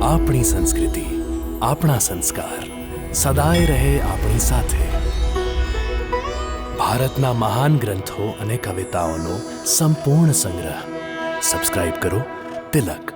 આપણી સંસ્કૃતિ, આપણા સંસ્કાર સદાય રહે આપણી સાથે. ભારતના મહાન ગ્રંથો અને કવિતાઓનો સંપૂર્ણ સંગ્રહ. સબસ્ક્રાઇબ કરો તિલક.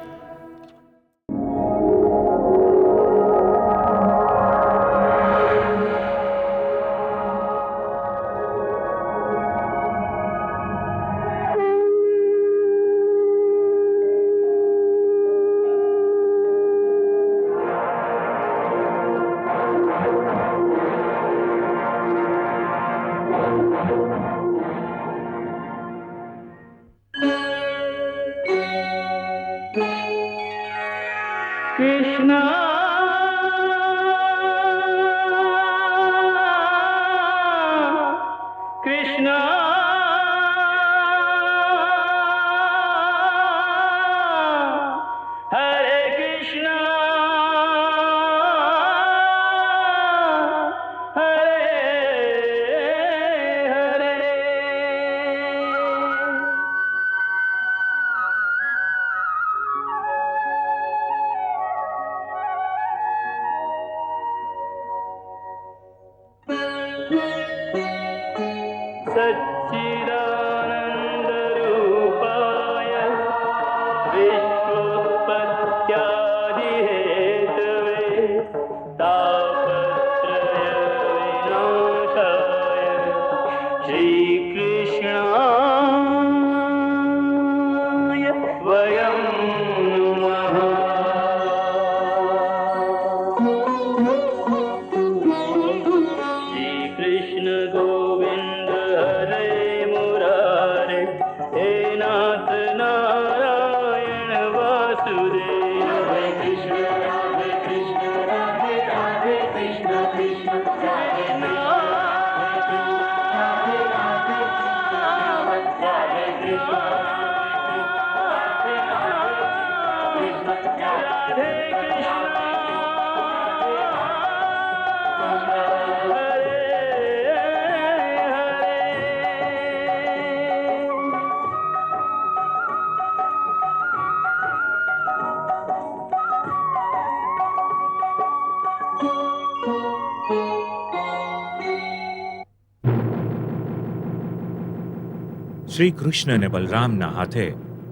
શ્રી કૃષ્ણ અને બલરામના હાથે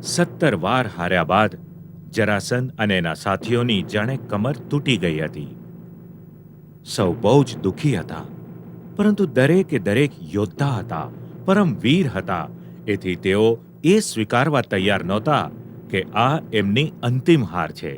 17 વાર હાર્યા બાદ જરાસંધ અને એના સાથીઓની જાણે કમર તૂટી ગઈ હતી. સૌ બહુ જ દુઃખી હતા, પરંતુ દરેકે દરેક યોદ્ધા હતા, પરમવીર હતા. એથી તેઓ એ સ્વીકારવા તૈયાર નહોતા કે આ એમની અંતિમ હાર છે.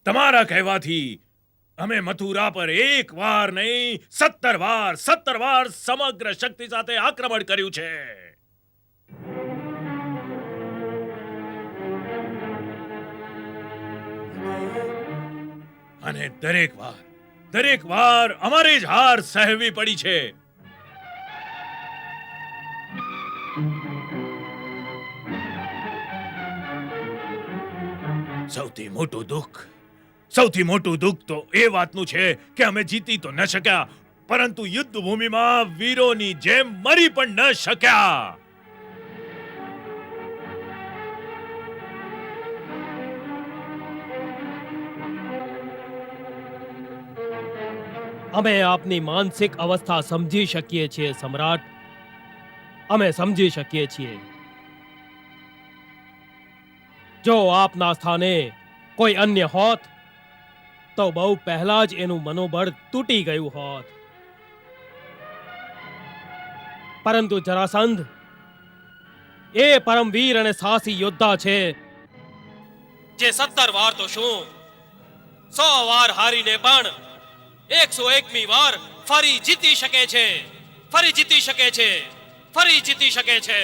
તમારા કહેવાથી અમે મથુરા પર એક વાર નહીં 17 વાર સમગ્ર શક્તિ સાથે આક્રમણ કર્યું છે. અને દરેક વાર અમારે જ હાર સહેવી પડી છે. સૌથી મોટું દુઃખ તો એ વાતનું છે કે અમે જીતી તો ન શક્યા, પરંતુ યુદ્ધ ભૂમિમાં વીરોની જેમ મરી પણ ન શક્યા. અમે આપની માનસિક અવસ્થા સમજી શકીએ છીએ સમ્રાટ. અમે સમજી શકીએ છીએ. જો આપના સ્થાને કોઈ અન્ય હોત તો બહુ પહેલા જ એનું મનોબળ તૂટી ગયું હોત. પરંતુ જરાસંધ એ પરમવીર અને સાહસી યોદ્ધા છે જે 17 વાર તો શું 100 વાર હારીને પણ 101મી વાર ફરી જીતી શકે છે. ફરી જીતી શકે છે. ફરી જીતી શકે છે.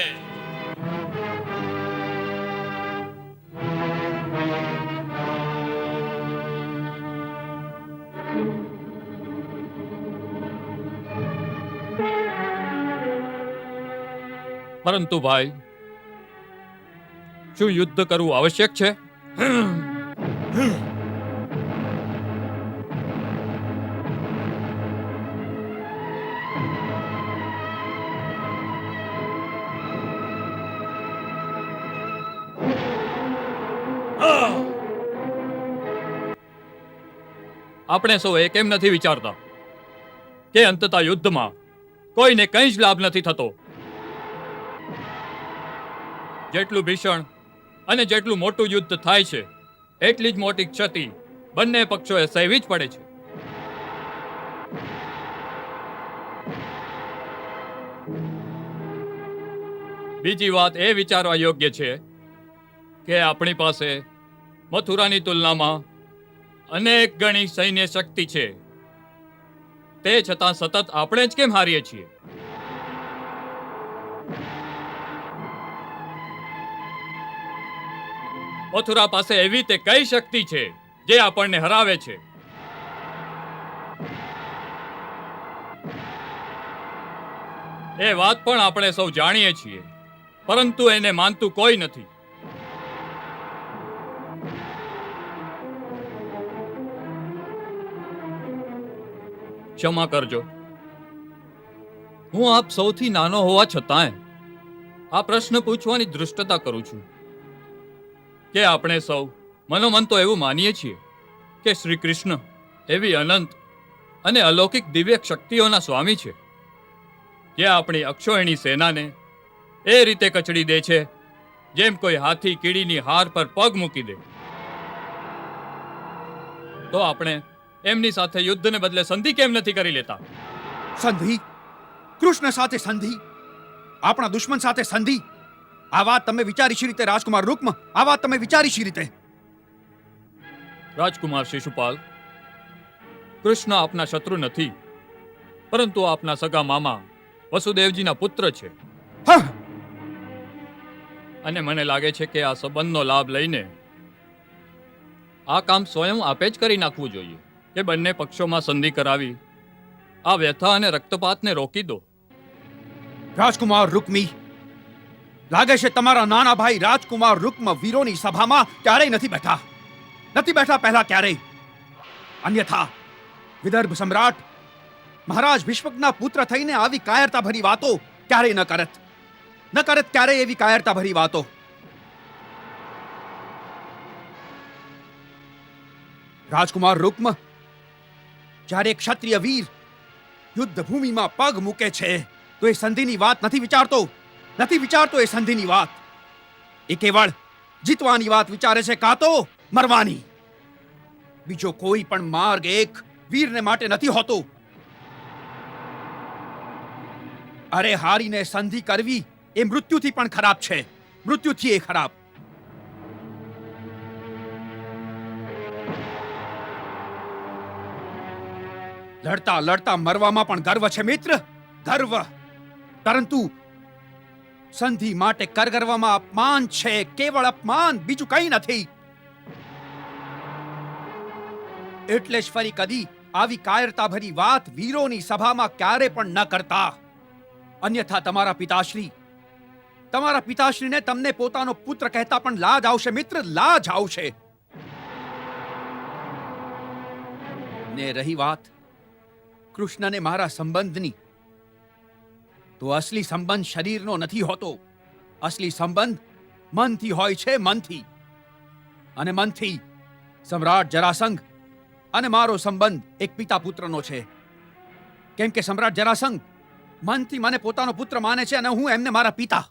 પરંતુ ભાઈ, શું યુદ્ધ કરવું આવશ્યક છે? આપણે સૌ એ કેમ નથી વિચારતા કે અંતતઃ યુદ્ધમાં કોઈને કંઈ જ લાભ નથી થતો? જેટલું ભીષણ અને જેટલું મોટું યુદ્ધ થાય છે, એટલી જ મોટી ક્ષતિ બંને પક્ષોએ સહેવી જ પડે છે. બીજી વાત એ વિચારવા યોગ્ય છે કે આપણી પાસે મથુરાની તુલનામાં અનેક ગણી સૈન્ય શક્તિ છે, તે છતાં સતત આપણે જ કેમ હારીએ છીએ? મથુરા પાસે એવી તે કઈ શક્તિ છે જે આપણને હરાવે છે? એ વાત પણ આપણે સૌ જાણીએ છીએ, પરંતુ એને માનતું કોઈ નથી. ક્ષમા કરજો, હું આપ સૌથી નાનો હોવા છતાંય આ પ્રશ્ન પૂછવાની ધૃષ્ટતા કરું છું કે આપણે સૌ મનોમન તો એવું માનીએ છીએ કે શ્રી કૃષ્ણ એવી અનંત અને અલૌકિક દિવ્ય શક્તિઓના સ્વામી છે, જે આપણી અક્ષોહિણી સેનાને એ રીતે કચડી દે છે જેમ કોઈ હાથી કીડીની હાર પર પગ મૂકી દે. તો આપણે એમની સાથે યુદ્ધને બદલે સંધિ કેમ નથી કરી લેતા? સંધિ? કૃષ્ણ સાથે સંધિ? આપણા દુશ્મન સાથે સંધિ? આ વાત તમે વિચારી શી રીતે રાજકુમાર રૂક્મ? આ વાત તમે વિચારી શી રીતે? રાજકુમાર શિશુપાલ, કૃષ્ણ આપના શત્રુ નથી, પરંતુ આપના સગા મામા વસુદેવજીના પુત્ર છે. હા, અને મને લાગે છે કે આ સંબંધનો લાભ લઈને આ કામ સ્વયં આપે જ કરી નાખવું જોઈએ કે બંને પક્ષોમાં સંધિ કરાવી આ વ્યથા અને રક્તપાતને રોકી દો. રાજકુમાર રૂક્મી, લાગે છે તમારા નાના ભાઈ રાજકુમાર રૂક્મ વીરોની સભામાં ક્યારેય નથી બેઠા. નથી બેઠા પહેલા ક્યારેય. અન્યથા વિદર્ભ સમ્રાટ મહારાજ ભીષ્મકના પુત્ર થઈને આવી કાયરતા ભરી વાતો ક્યારેય ન કરત. ન કરત ક્યારેય એવી કાયરતા ભરી વાતો. રાજકુમાર રૂક્મ, જ્યારે ક્ષત્રિય વીર યુદ્ધ ભૂમિમાં પગ મૂકે છે તો એ સંધિની વાત નથી વિચારતો. નથી વિચારતો એ સંધિની વાત. એ કેવળ જીતવાની વાત વિચારે છે, કાં તો મરવાની. બીજો કોઈ પણ માર્ગ એક વીરને માટે નથી હોતો. અરે હારીને સંધિ કરવી એ મૃત્યુથી પણ ખરાબ છે. મૃત્યુથી એ ખરાબ. લડતા લડતા મરવામાં પણ ગર્વ છે મિત્ર, ગર્વ. પરંતુ સંધિ માટે કરગરવામાં અપમાન છે, કેવળ અપમાન, બીજું કંઈ નથી. એટલે જ ફરી કદી આવી કાયરતા ભરી વાત વીરોની સભામાં ક્યારે પણ ન કરતા. અન્યથા તમારા પિતાશ્રીને તમને પોતાનો પુત્ર કહેતા પણ લાજ આવશે મિત્ર, લાજ આવશે. ને રહી વાત કૃષ્ણને મારા સંબંધની, તો અસલી સંબંધ શરીરનો નથી હોતો. અસલી સંબંધ મનથી હોય છે, મનથી. અને મનથી સમ્રાટ જરાસંઘ અને મારો સંબંધ એક પિતા પુત્રનો છે. કેમ કે સમ્રાટ જરાસંઘ મનથી મને પોતાનો પુત્ર માને છે અને હું એમને મારા પિતા.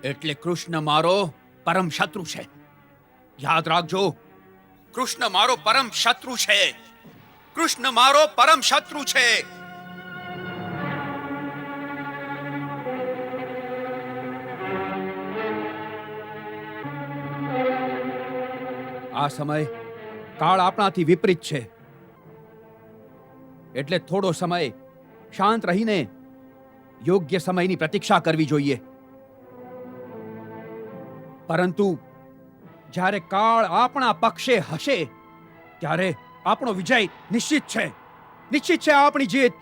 એટલે કૃષ્ણ મારો પરમ શત્રુ છે. યાદ રાખજો, કૃષ્ણ મારો પરમ શત્રુ છે. કૃષ્ણ મારો પરમ શત્રુ છે. આ સમય કાળ આપણાથી વિપરીત છે. એટલે થોડો સમય શાંત રહીને યોગ્ય સમયની પ્રતીક્ષા કરવી જોઈએ. પરંતુ જ્યારે કાળ આપણા પક્ષે હશે ત્યારે આપણો વિજય નિશ્ચિત છે. નિશ્ચિત છે આપણી જીત.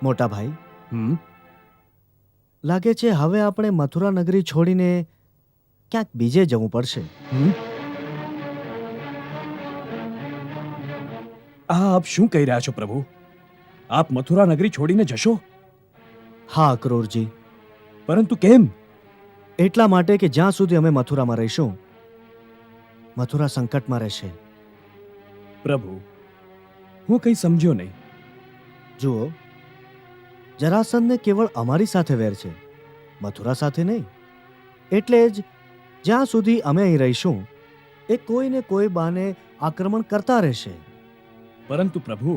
મોટા ભાઈ, લાગે છે હવે આપણે મથુરા નગરી છોડીને ક્યાંક બીજે જવું પડશે. આપ શું કહી રહ્યા છો પ્રભુ? આપ મથુરા નગરી છોડીને જશો? હા અક્રૂરજી, પરંતુ કેમ? એટલા માટે કે જ્યાં સુધી અમે મથુરામાં રહીશું, મથુરા સંકટમાં રહેશે. પ્રભુ, હું કંઈ સમજ્યો નહીં. જુઓ, જરાસંધને કેવળ અમારી સાથે વેર છે, મથુરા સાથે નહીં. એટલે જ જ્યાં સુધી અમે અહીં રહીશું એ કોઈને કોઈ બાને આક્રમણ કરતા રહેશે. પરંતુ પ્રભુ,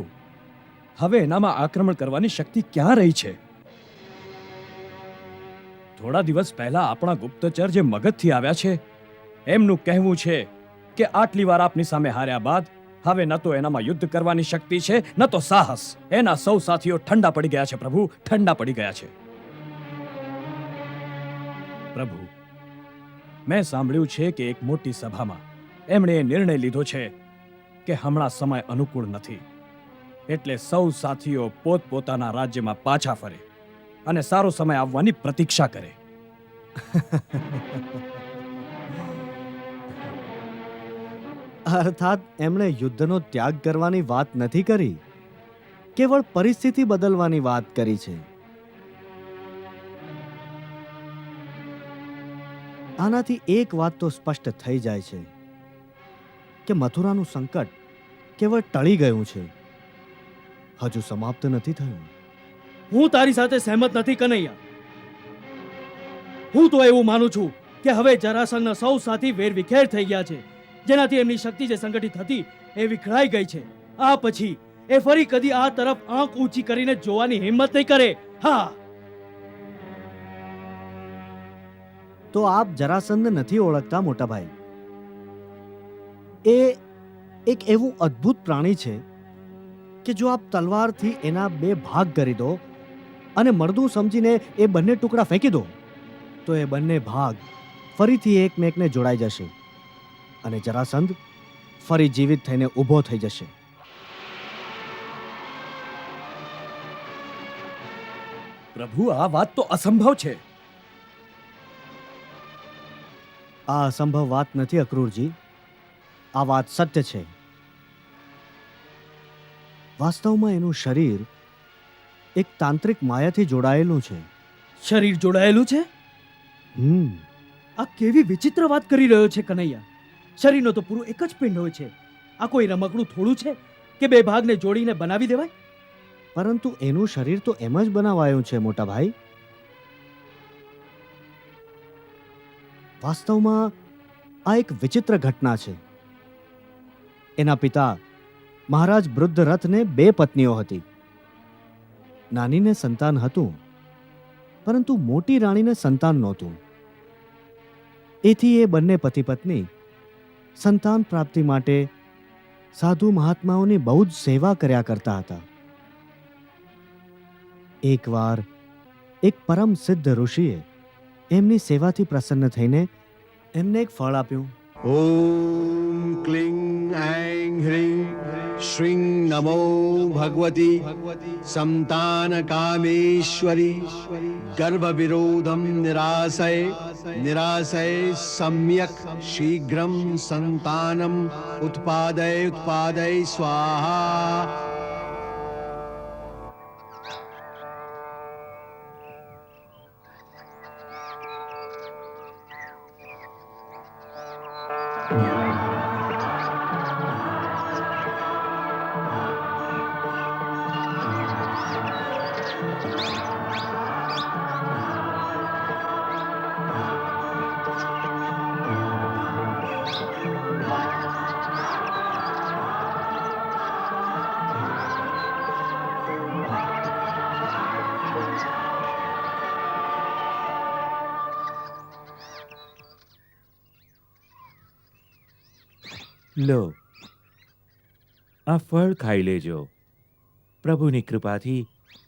હવે એનામાં આક્રમણ કરવાની શક્તિ ક્યાં રહી છે? થોડા દિવસ પહેલા આપણા ગુપ્તચર જે મગધથી આવ્યા છે, એમનું કહેવું છે કે આટલી વાર આપની સામે હાર્યા બાદ હવે ન તો એનામાં યુદ્ધ કરવાની શક્તિ છે, ન તો સાહસ. એના સૌ સાથીઓ ઠંડા પડી ગયા છે પ્રભુ, ઠંડા પડી ગયા છે. પ્રભુ, મેં સાંભળ્યું છે કે એક મોટી સભામાં એમણે એ નિર્ણય લીધો છે કે હમણાં સમય અનુકૂળ નથી, એટલે સૌ સાથીઓ પોતપોતાના રાજ્યમાં પાછા ફરે અને સારો સમય આવવાની પ્રતીક્ષા કરે. અર્થાત એમણે યુદ્ધનો ત્યાગ કરવાની વાત નથી કરી, કેવળ પરિસ્થિતિ બદલવાની વાત કરી છે. આનાથી એક વાત તો સ્પષ્ટ થઈ જાય છે કે મથુરાનું સંકટ કેવળ ટળી ગયું છે, હજુ સમાપ્ત નથી થયું. હું તારી સાથે સહેમત નથી કનૈયા. હું તો એવું માનું છું કે હવે જરાસંઘના સૌ સાથી વેરવિખેર થઈ ગયા છે, જેનાથી એમની શક્તિ જે સંગઠિત હતી એ વિખરાઈ ગઈ છે. આ પછી એ ફરી કદી આ તરફ આંખ ઊંચી કરીને જોવાની હિંમત નહીં કરે. હા, તો આપ જરાસંધને નથી ઓળખતા મોટા ભાઈ. એ એક એવું અદ્ભુત પ્રાણી છે કે જો આપ તલવારથી એના બે ભાગ કરી દો અને મળદું સમજીને એ બંને ટુકડા ફેંકી દો તો એ બંને ભાગ ફરીથી એકમેકને જોડાઈ જશે અને જરાસંધ ફરી જીવિત થઈને ઊભો થઈ જશે. પ્રભુ, આ વાત તો અસંભવ છે. આ અસંભવ વાત નથી અક્રૂરજી, આ વાત સત્ય છે. વાસ્તવમાં એનું શરીર એક તાંત્રિક માયાથી જોડાયેલું છે. શરીર જોડાયેલું છે? આ કેવી વિચિત્ર વાત કરી રહ્યો છે કનૈયા. શરીરનો તો પૂરું એક જ પિંડ હોય છે. આ કોઈ રમકડું થોડું છે કે બે ભાગને જોડીને બનાવી દેવાય? પરંતુ એનું શરીર તો એમ જ બનાવાયું છે મોટા ભાઈ. વાસ્તવમાં આ એક વિચિત્ર ઘટના છે. એના પિતા મહારાજ વૃદ્ધરથને બે પત્નીઓ હતી. નાનીને સંતાન હતું, પરંતુ મોટી રાણીને સંતાન નહોતું. એથી એ બંને પતિ પત્ની સંતાન પ્રાપ્તિ માટે સાધુ મહાત્માઓની બહુ જ સેવા કર્યા કરતા હતા. એકવાર એક પરમ સિદ્ધ ઋષિએ એમની સેવાથી પ્રસન્ન થઈને એમને એક ફળ આપ્યું. ઓમ ક્લિંગ ऐं ह्रीं श्रीं नमो भगवती संतान कामेश्वरी गर्भ विरोधम निराशय निराशय सम्यक शीघ्रम संतानम उत्पादय स्वाहा. લો, આ ફળ ખાઈ લેજો. પ્રભુની કૃપાથી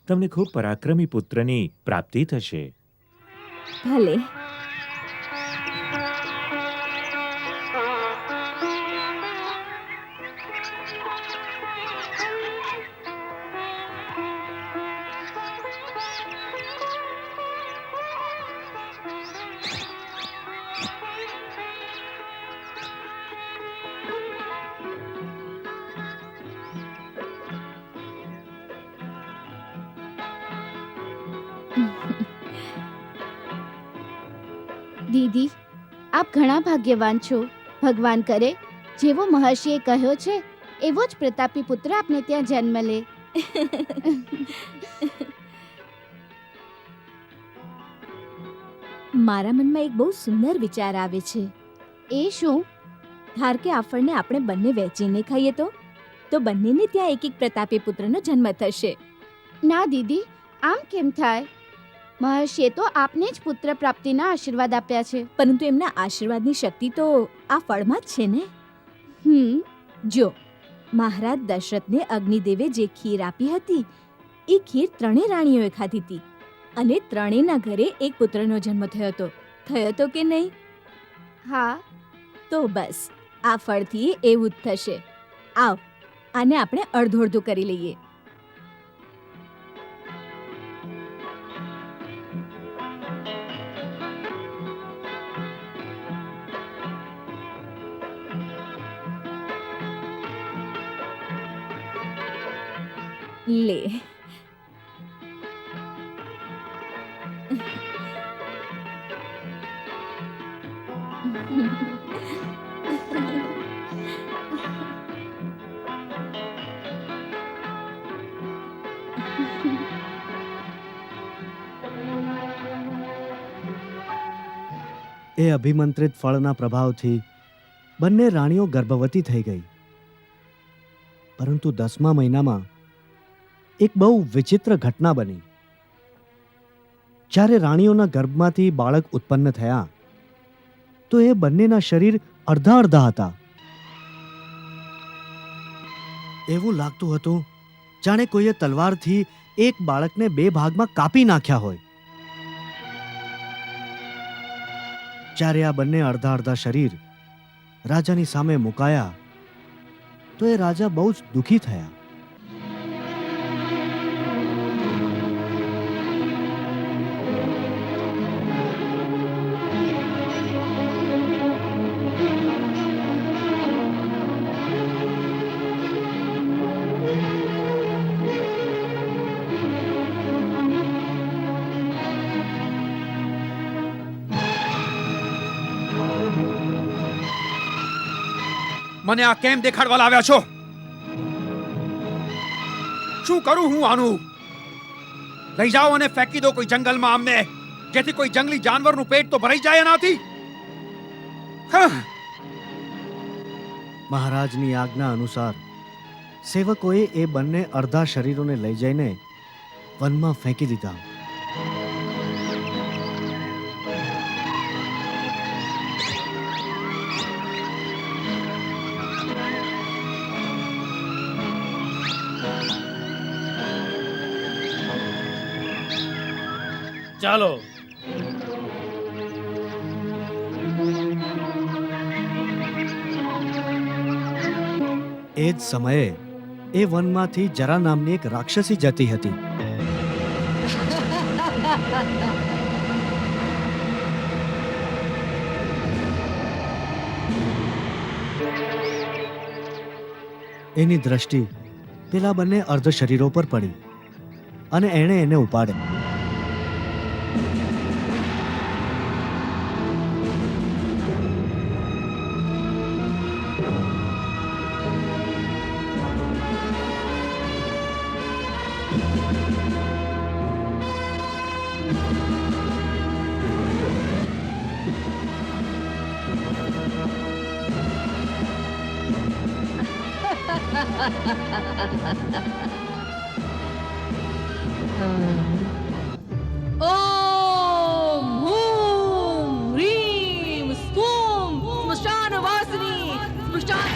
તમને ખૂબ પરાક્રમી પુત્રની પ્રાપ્તિ થશે. ભલે. દીદી, આપ ઘણા ભાગ્યવાન છો. ભગવાન કરે જેવો મહર્ષિએ કહ્યો છે એવો જ પ્રતાપી પુત્ર આપને ત્યાં જન્મ લે. મારા મનમાં એક બહુ સુંદર વિચાર આવે છે. એ શું? ધાર કે આ ફળને આપણે બંને વહેંચીને ખાઈએ તો બંનેને ત્યાં એક એક પ્રતાપી પુત્રનો જન્મ થશે. ના દીદી, આમ કેમ થાય? મહર્ષિએ તો આપને જ પુત્ર પ્રાપ્તિના આશીર્વાદ આપ્યા છે. પરંતુ એમના આશીર્વાદની શક્તિ તો આ ફળમાં જ છે ને. જો મહારાજ દશરથને અગ્નિદેવે જે ખીર આપી હતી એ ખીર ત્રણેય રાણીઓએ ખાધી હતી અને ત્રણેયના ઘરે એક પુત્રનો જન્મ થયો હતો કે નહીં? હા. તો બસ આ ફળથી એવું જ થશે. આવ, આને આપણે અડધું અડધું કરી લઈએ. લે. એ અભિમંત્રિત ફળના પ્રભાવથી બંને રાણીઓ ગર્ભવતી થઈ ગઈ. પરંતુ 10મા મહિનામાં એક બહુ વિચિત્ર ઘટના બની. જ્યારે રાણીઓના ગર્ભમાંથી બાળક ઉત્પન્ન થયા તો એ બંનેના શરીર અડધા અડધા હતા. એવું લાગતું હતું જાણે કોઈએ તલવારથી એક બાળકને 2 ભાગમાં કાપી નાખ્યા હોય. જ્યારે આ બંને અડધા અડધા શરીર રાજાની સામે મુકાયા તો એ રાજા બહુ જ દુઃખી થયા. મને આ કેમ દેખાડવા લાવ્યા છો? શું કરું હું આનું? લઈ જાઓ અને ફેંકી દો કોઈ જંગલમાં અમને, જેથી કોઈ જંગલી જાનવરનું પેટ તો ભરાઈ જાય એનાથી. મહારાજની આજ્ઞા અનુસાર સેવકોએ એ બંને અડધા શરીરોને લઈ જઈને વનમાં ફેંકી દીધા. ચાલો. એ જ સમયે એ વનમાંથી જરા નામની એક રાક્ષસી જતી હતી. એની દ્રષ્ટિ પેલા બંને અર્ધ શરીરો પર પડી અને એણે એને ઉપાડ્યા. ઓમ હૂમ હ્રીમ સ્કૂમ સ્મશાન વાસિની સ્મશાન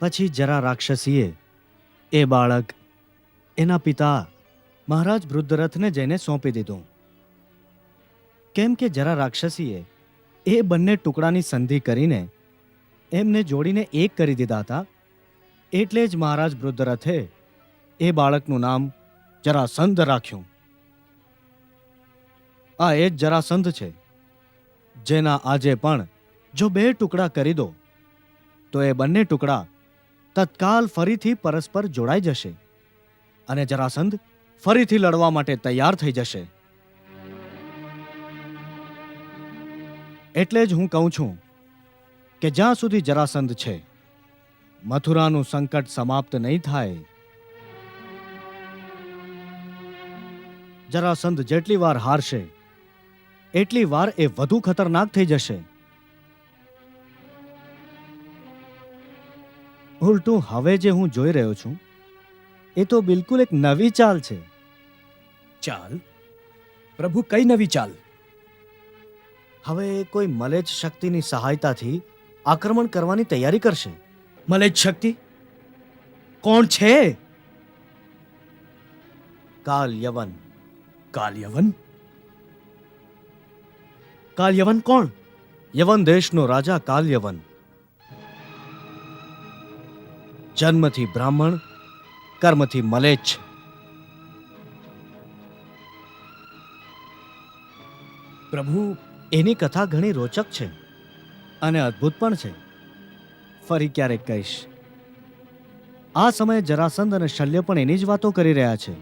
પછી જરા રાક્ષસીએ એ બાળક એના પિતા મહારાજ વૃદ્ધરથને જઈને સોંપી દીધું. કેમ કે જરા રાક્ષસીએ એ બંને ટુકડાની સંધિ કરીને એમને જોડીને એક કરી દીધા હતા, એટલે જ મહારાજ વૃદ્ધરથે એ બાળકનું નામ જરાસંધ રાખ્યું. આ એ જ જરાસંધ છે જેના આજે પણ જો બે ટુકડા કરી દો તો એ બંને ટુકડા તત્કાલ ફરીથી પરસ્પર જોડાઈ જશે અને જરાસંધ ફરીથી લડવા માટે તૈયાર થઈ જશે. એટલે જ હું કહું છું કે જ્યાં સુધી જરાસંધ છે મથુરાનું સંકટ સમાપ્ત નહીં થાય. જરાસંધ જેટલી વાર હારશે એટલી વાર એ વધુ ખતરનાક થઈ જશે. ઉલટું હવે જે હું જોઈ રહ્યો છું એ તો બિલકુલ એક નવી ચાલ છે. ચાલ પ્રભુ, કઈ નવી ચાલ? હવે એ કોઈ મલેચ્છ શક્તિની સહાયતાથી આક્રમણ કરવાની તૈયારી કરશે. મલેચ્છ શક્તિ કોણ છે? કાલયવન. કાલયવન? કાલયવન કોણ? યવન દેશનો રાજા કાલયવન. જન્મથી બ્રાહ્મણ, કર્મથી મલેચ્છ. પ્રભુ, એની કથા ઘણી રોચક છે અને અદ્ભુત પણ છે. ફરી ક્યારેક કહીશ. આ સમયે જરાસંધ અને શલ્ય પણ એની જ વાતો કરી રહ્યા છે.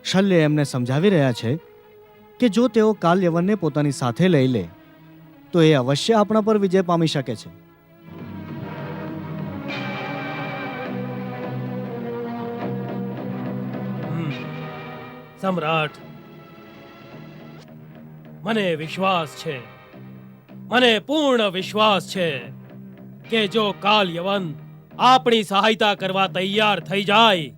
શલ્ય એમને સમજાવી રહ્યા છે કે જો તેઓ કાલયવનને પોતાની સાથે લઈ લે તો એ અવશ્ય આપણા પર વિજય પામી શકે છે. સમ્રાટ, મને વિશ્વાસ છે, મને પૂર્ણ વિશ્વાસ છે કે જો કાલયવન આપણી સહાયતા કરવા તૈયાર થઈ જાય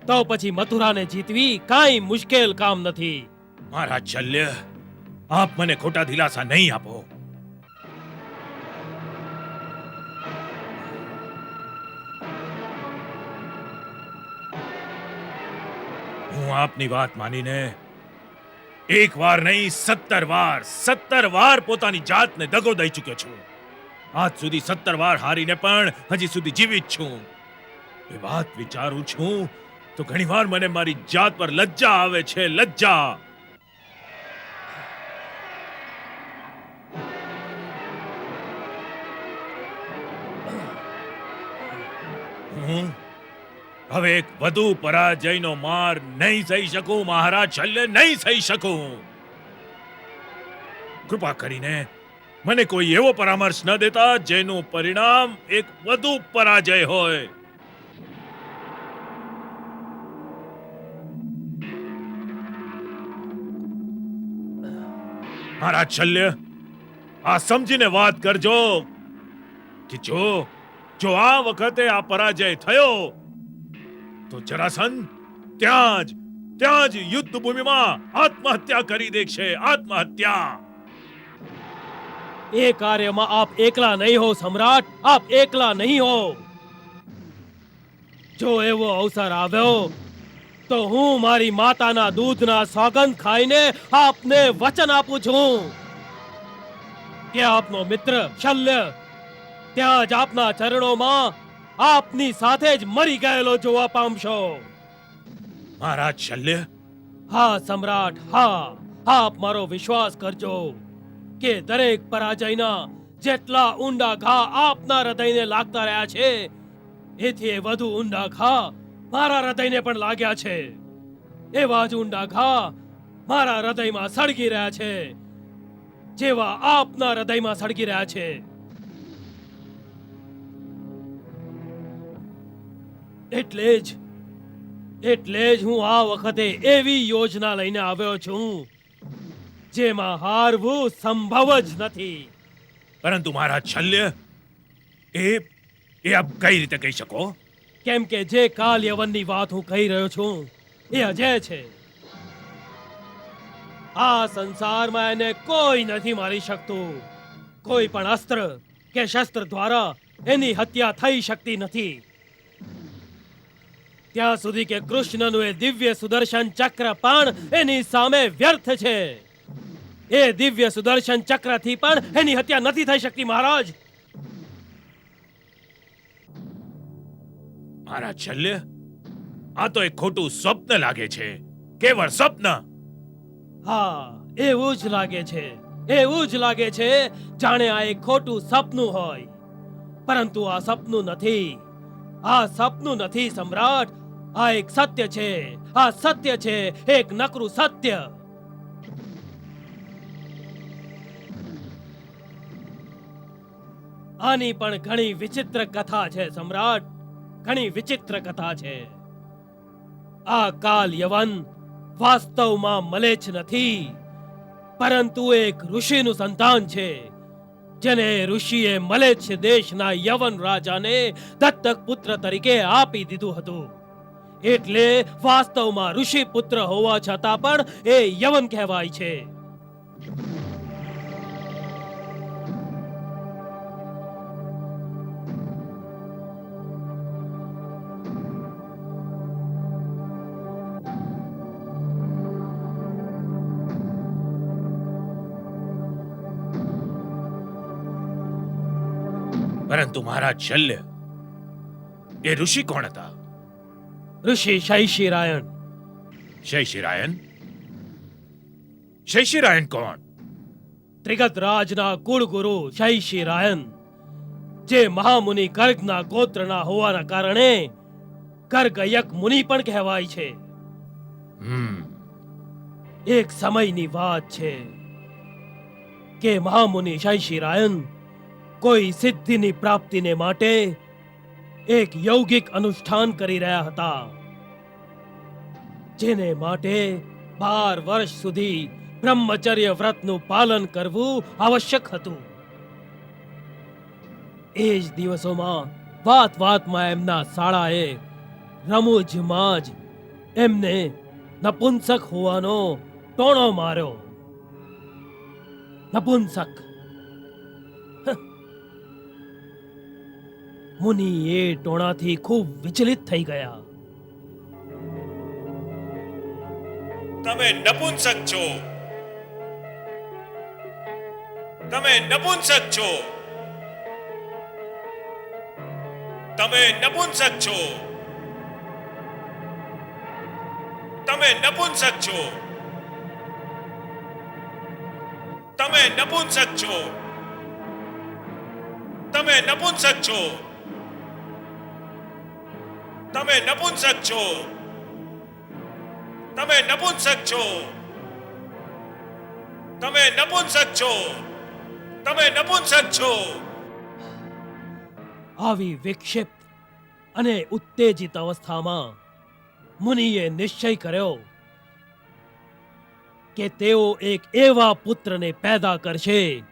તો પછી મથુરાને જીતવી કાંઈ મુશ્કેલ કામ નથી. મહારાજ શલ્ય, આપ મને ખોટા દિલાસા નહીં આપો. હું આપની વાત માનીને એક વાર નહીં 17 વાર પોતાની જાતને દગો દઈ ચૂક્યો છું. આજ સુધી 17 વાર હારીને પણ હજી સુધી જીવિત છું. એ વાત વિચારું છું તો ઘણીવાર મને મારી જાત પર લજ્જા આવે છે. લજ્જા. હું હવે એક વધુ પરાજયનો માર નહીં સહી શકું. મહારાજ શલ્ય, નહીં સહી શકું. કૃપા કરીને મને કોઈ એવો પરામર્શ ન દેતા જેનું પરિણામ એક વધુ પરાજય હોય. મહારાજ શલ્ય, આ સમજીને વાત કરજો કે જો આ વખતે આ પરાજય થયો તો જરાસંધ ત્યાં જ યુદ્ધ ભૂમિમાં આત્મહત્યા કરી દેશે. આત્મહત્યા. એ કાર્યમાં આપ એકલા નહીં હો સમ્રાટ, આપ એકલા નહીં હો. જો એવો અવસર આવ્યો તો હું મારી માતાના દૂધના સોગંદ ખાઈને આપને વચન આપું છું કે આપનો મિત્ર શલ્ય ત્યાં જ આપના ચરણોમાં આપની સાથે જ મરી ગયેલો જોવા પામશો. મહારાજ શલ્ય, હા સમ્રાટ, હા. આપ મારો વિશ્વાસ કરજો કે દરેક પરાજયના જેટલા ઊંડા ઘા આપના હૃદયને લાગતા રહ્યા છે એથી વધુ ઊંડા ઘા મારા હૃદયને પણ લાગ્યા છે. એવા જ ઊંડા ઘા મારા હૃદયમાં સળગી રહ્યા છે, જેવા આપના હૃદયમાં સળગી રહ્યા છે. એટલે જ હું આ વખતે એવી યોજના લઈને આવ્યો છું જેમાં હારવું સંભવ જ નથી. પરંતુ મહારાજ શલ્ય, એ આપ કઈ રીતે કહી શકો? કેમ કે જે કાલ યવનની વાત હું કહી રહ્યો છું એ અજય છે. આ સંસારમાં એને કોઈ નથી મારી શકતું. કોઈ પણ અસ્ત્ર કે શસ્ત્ર દ્વારા એની હત્યા થઈ શકતી નથી. ત્યાં સુધી કે કૃષ્ણનું એ દિવ્ય સુદર્શન ચક્ર પણ એની સામે વ્યર્થ છે. એ દિવ્ય સુદર્શન ચક્રથી પણ એની હત્યા નથી થઈ શકતી મહારાજ. મહારાજ શલ્ય, આ તો એક ખોટું સ્વપ્ન લાગે છે, કેવળ સ્વપ્ન. હા, એવું જ લાગે છે, એવું જ લાગે છે જાણે આ એક ખોટું સપનું હોય. પરંતુ આ સપનું નથી, આ સપનું નથી સમ્રાટ. આ એક સત્ય છે, આ સત્ય છે, એક નકરું સત્ય. આની પણ ઘણી વિચિત્ર કથા છે સમ્રાટ, ઘણી વિચિત્ર કથા છે. આ કાલ યવન વાસ્તવમાં મલેચ્છ નથી, પરંતુ એક ઋષિનું સંતાન છે, જેને ઋષિએ મલેચ્છ દેશના યવન રાજાને દત્તક પુત્ર તરીકે આપી દીધું હતું. એટલે વાસ્તવમાં ઋષિ પુત્ર હોવા છતાં પણ એ યવન કહેવાય છે. પરંતુ મહારાજ શલ્ય, એ ઋષિ કોણ હતા? ઋષિ શૈશિરાયણ. શૈશિરાયણ? શૈશિરાયણ કોણ? ત્રિગત રાજના કુળગુરુ શૈશિરાયણ, જે મહામુનિ ગર્ગના ગોત્રના હોવાના કારણે ગર્ગયક મુનિ પણ કહેવાય છે. એક સમયની વાત છે કે મહામુનિ શૈશિરાયણ કોઈ સિદ્ધિની પ્રાપ્તિને માટે એક યૌગિક અનુષ્ઠાન કરી રહ્યા હતા, જેને માટે 12 વર્ષ સુધી બ્રહ્મચર્ય વ્રતનું પાલન કરવું આવશ્યક હતું. એ જ દિવસોમાં વાતમાં એમના શાળાએ રમૂજમાં જ એમને નપુંસક હોવાનો ટોણો માર્યો. નપુંસક. મુનિ એ ટોણાથી ખૂબ વિચલિત થઈ ગયા. તમે નપુંસક છો, તમે નપુંસક છો, તમે નપુંસક છો, તમે નપુંસક છો, તમે નપુંસક છો, તમે નપુંસક છો, તમે નપુંસક છો, તમે નપુંસક છો, તમે નપુંસક છો, તમે નપુંસક છો. આવી વિક્ષિપ્ત અને ઉત્તેજિત અવસ્થામાં મુનિએ નિશ્ચય કર્યો કે તેઓ એક એવા પુત્રને પેદા કરશે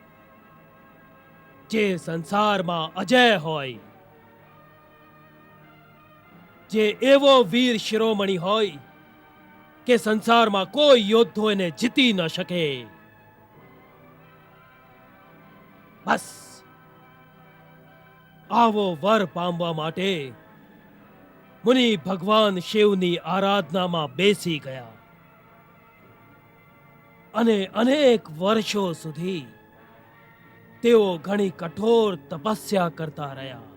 જે સંસારમાં અજય હોય, જે એવો વીર શિરોમણી હોય કે સંસારમાં કોઈ યોદ્ધો એને જીતી ન શકે. બસ આવો વર પામવા માટે મુનિ ભગવાન શિવની આરાધનામાં બેસી ગયા અને અનેક વર્ષો સુધી તેઓ ઘણી કઠોર તપસ્યા કરતા રહ્યા.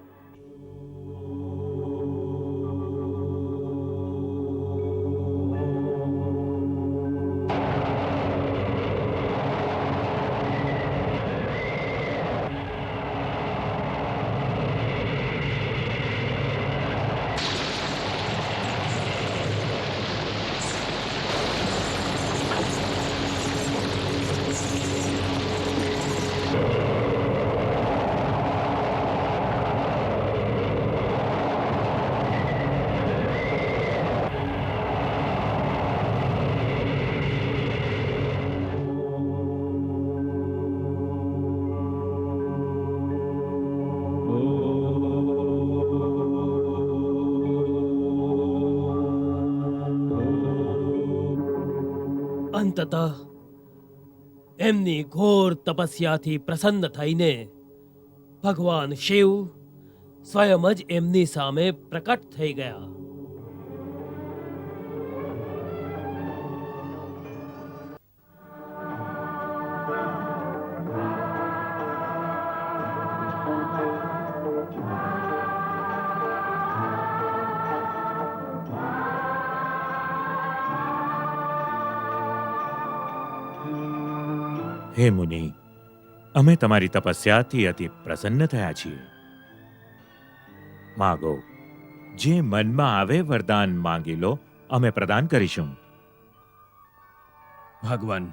અંતતઃ એમની ઘોર તપસ્યાથી પ્રસન્ન થઈને ભગવાન શિવ સ્વયં જ એમની સામે પ્રકટ થઈ ગયા. હે મુનિ, અમે તમારી તપસ્યાથી અતિ પ્રસન્ન થયા છીએ. માગો, જે મનમાં આવે વરદાન માંગી લો, અમે પ્રદાન કરીશું. ભગવાન,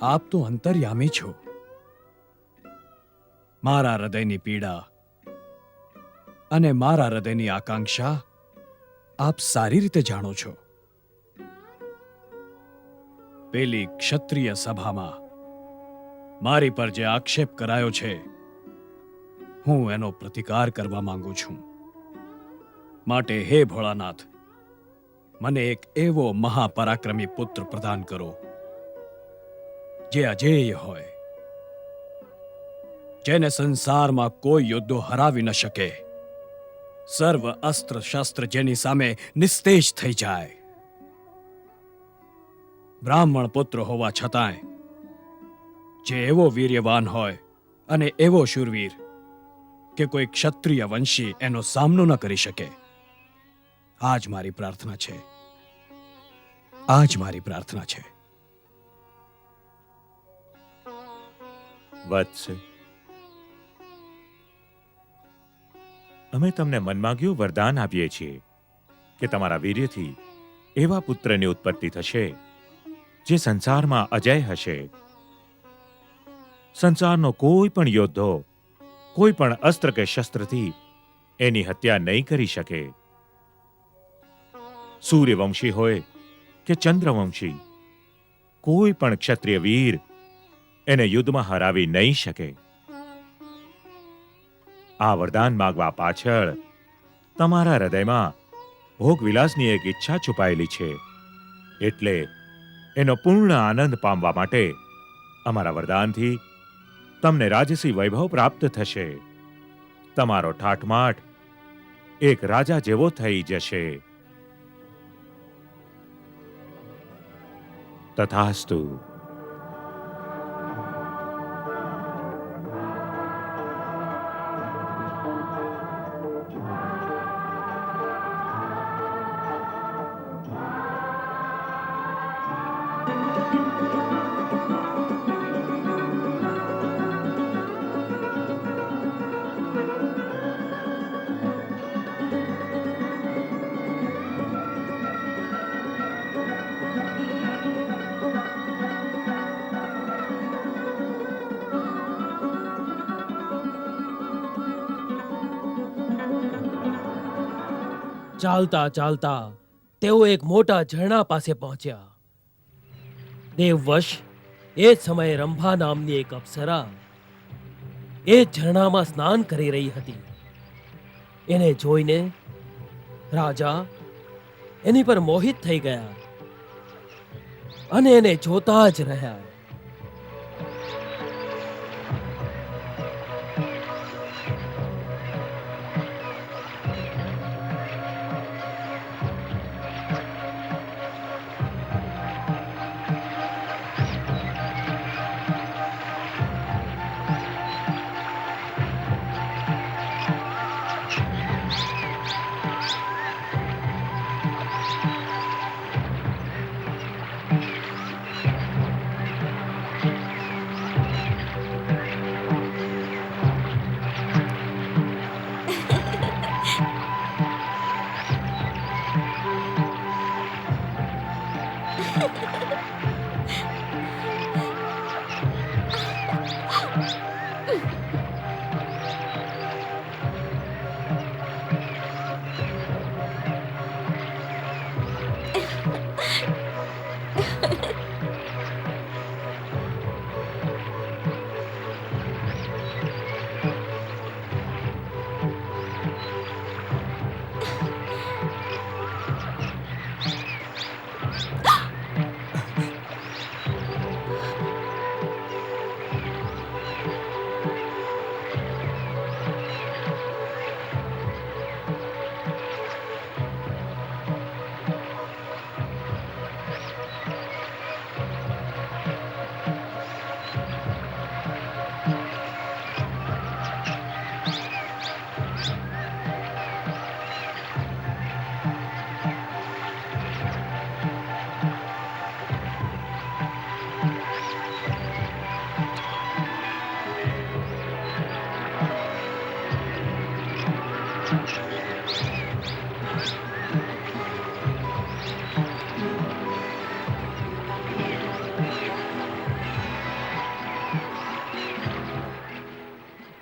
આપ તો અંતર્યામી છો. મારા હૃદયની પીડા અને મારા હૃદયની આકાંક્ષા આપ સારી રીતે જાણો છો. પેલી ક્ષત્રિય સભામાં મારી પર જે આક્ષેપ કરાયો છે, હું એનો પ્રતિકાર કરવા માંગુ છું. માટે હે ભોળાનાથ, મને એક એવો મહાપરાક્રમી પુત્ર પ્રદાન કરો જે અજેય હોય, જેને સંસારમાં કોઈ યોદ્ધો હરાવી ન શકે, સર્વ અસ્ત્ર શસ્ત્ર જેની સામે નિસ્તેજ થઈ જાય. બ્રાહ્મણ પુત્ર હોવા છતાંય જે એવો વીર્યવાન હોય અને એવો શૂરવીર કે કોઈ ક્ષત્રિય વંશી એનો સામનો ન કરી શકે. આ જ મારી પ્રાર્થના છે. આ જ મારી પ્રાર્થના છે. વત્સ, અમે તમને મનમાંગ્યું વરદાન આપીએ છીએ કે તમારા વીર્યથી એવા પુત્રની ઉત્પત્તિ થશે જે સંસારમાં અજય હશે. સંસારનો કોઈ પણ યોદ્ધો કોઈ પણ અસ્ત્ર કે શસ્ત્રથી એની હત્યા નહીં કરી શકે. સૂર્યવંશી હોય કે ચંદ્રવંશી, કોઈ પણ ક્ષત્રિય વીર એને યુદ્ધમાં હરાવી નહીં શકે. આ વરદાન માગવા પાછળ તમારા હૃદયમાં ભોગવિલાસની એક ઈચ્છા છુપાયેલી છે. એટલે એનો પૂર્ણ આનંદ પામવા માટે અમારા વરદાનથી તમને રાજસી વૈભવ પ્રાપ્ત થશે. તમારો ઠાઠમાઠ એક રાજા જેવો થઈ જશે. તથાસ્તુ. ચાલતા ચાલતા તેઓ એક મોટા ઝરણા પાસે પહોંચ્યા. દેવવશ એ જ સમયે રંભા નામની એક અપ્સરા એ ઝરણામાં સ્નાન કરી રહી હતી. એને જોઈને રાજા એની પર મોહિત થઈ ગયા અને એને જોતા જ રહ્યા.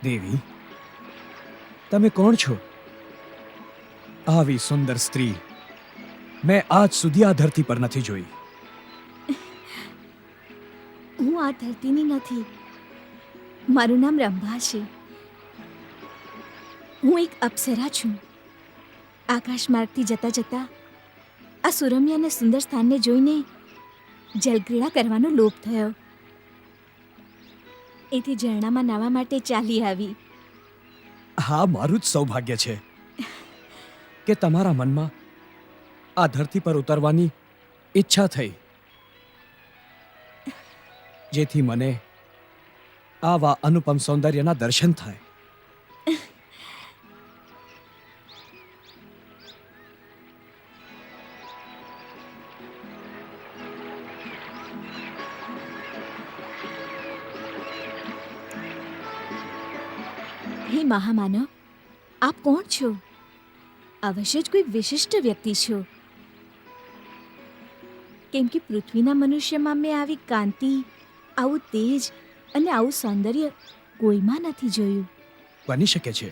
દેવી, તમે કોણ છો? આવી સુંદર સ્ત્રી મેં આજ સુધી આ ધરતી પર નથી જોઈ. હું આ ધરતીની નથી. મારું નામ રંભા છે. હું એક અપ્સરા છું. આકાશ માર્ગથી જતા જતા આ સુરમ્ય અને સુંદર સ્થાનને જોઈને જલક્રીડા કરવાનો લોભ થયો. એથી ઝરણામાં નાહવા માટે ચાલી આવી. હા, મારું જ સૌભાગ્ય છે કે તમારા મનમાં આ ધરતી પર ઉતરવાની ઈચ્છા થઈ, જેથી મને આવા અનુપમ સૌંદર્યના દર્શન થાય. હે મહામાનવ, આપ કોણ છો? અવશ્ય જ કોઈ વિશિષ્ટ વ્યક્તિ છો, કેમ કે પૃથ્વીના મનુષ્યમાં મેં આવી કાંતિ, આવું તેજ અને આવું સૌંદર્ય કોઈમાં નથી જોયું. બની શકે છે,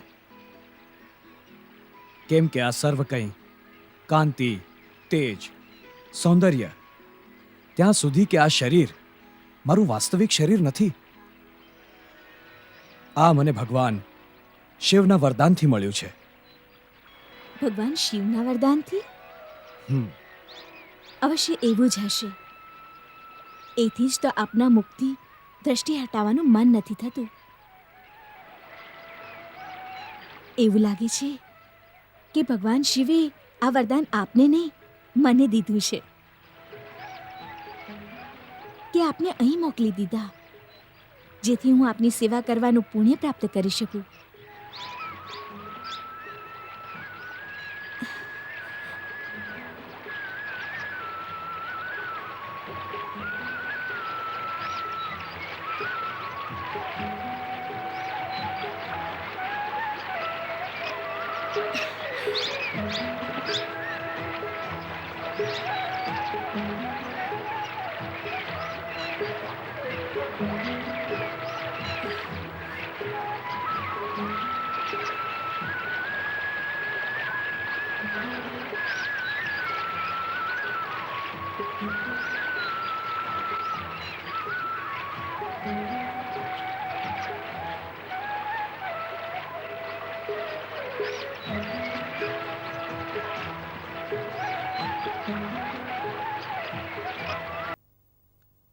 કેમ કે આ સર્વ કંઈ કાંતિ, તેજ, સૌંદર્ય ત્યાં સુધી કે આ શરીર મારું વાસ્તવિક શરીર નથી. આ મને ભગવાન શિવના વરદાનથી મળ્યું છે. ભગવાન શિવના વરદાનથી? હમ અવશ્ય એવું જ હશે. એથી જ તો આપના મુખથી દ્રષ્ટિ હટાવવાનું મન નથી થતું. એવું લાગે છે કે ભગવાન શિવે આ વરદાન આપને નહીં, મને દીધું છે, કે આપને અહીં મોકલી દીધા, જેથી હું આપની સેવા કરવાનું પુણ્ય પ્રાપ્ત કરી શકું.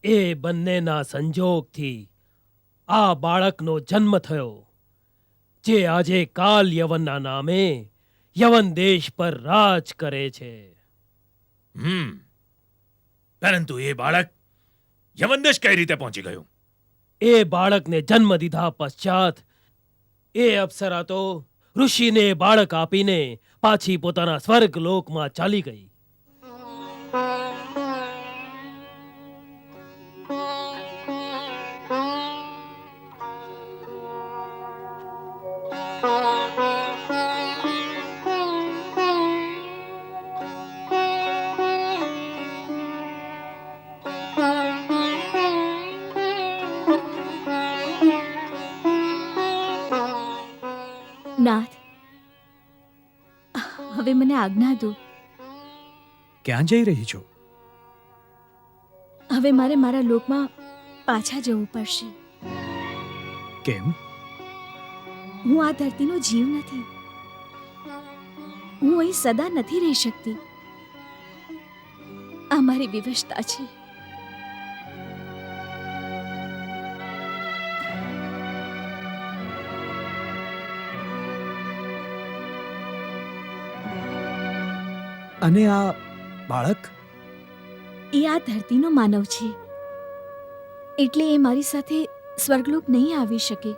એ બંનેના સંજોગથી આ બાળકનો જન્મ થયો, જે આજે કાલ યવનના નામે યવન દેશ પર રાજ કરે છે. પરંતુ એ બાળક યવનદેશ કઈ રીતે પહોંચી ગયું? એ બાળકને જન્મ દીધા પશ્ચાત એ અપ્સરા તો ઋષિને બાળક આપીને પાછી પોતાના સ્વર્ગ લોકમાં ચાલી ગઈ. નાથ, હવે મને આજ્ઞા દો. ક્યાં જઈ રહી છો? હવે મારે મારા લોકમાં પાછા જવું પડશે. કેમ? હું આ ધરતીનો જીવ નથી. હું અહીં સદા નથી રહી શકતી. આ મારી વિવશતા છે. અને આ બાળક? એ આ ધરતીનો માનવ છે, એટલે એ મારી સાથે સ્વર્ગલોક નહીં આવી શકે.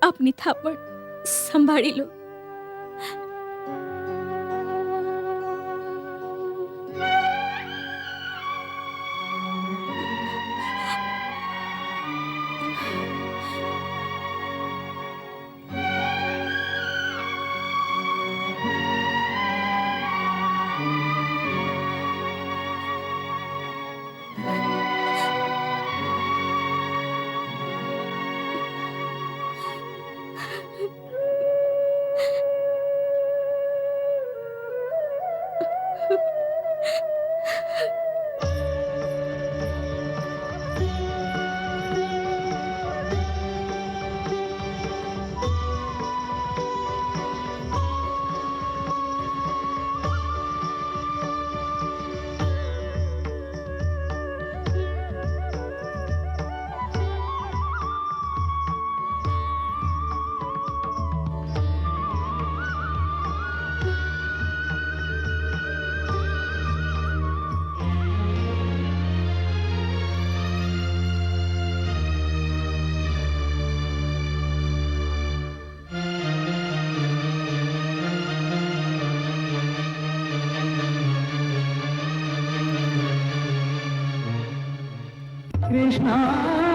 આપની થાપણ સંભાળી લો. કૃષ્ણ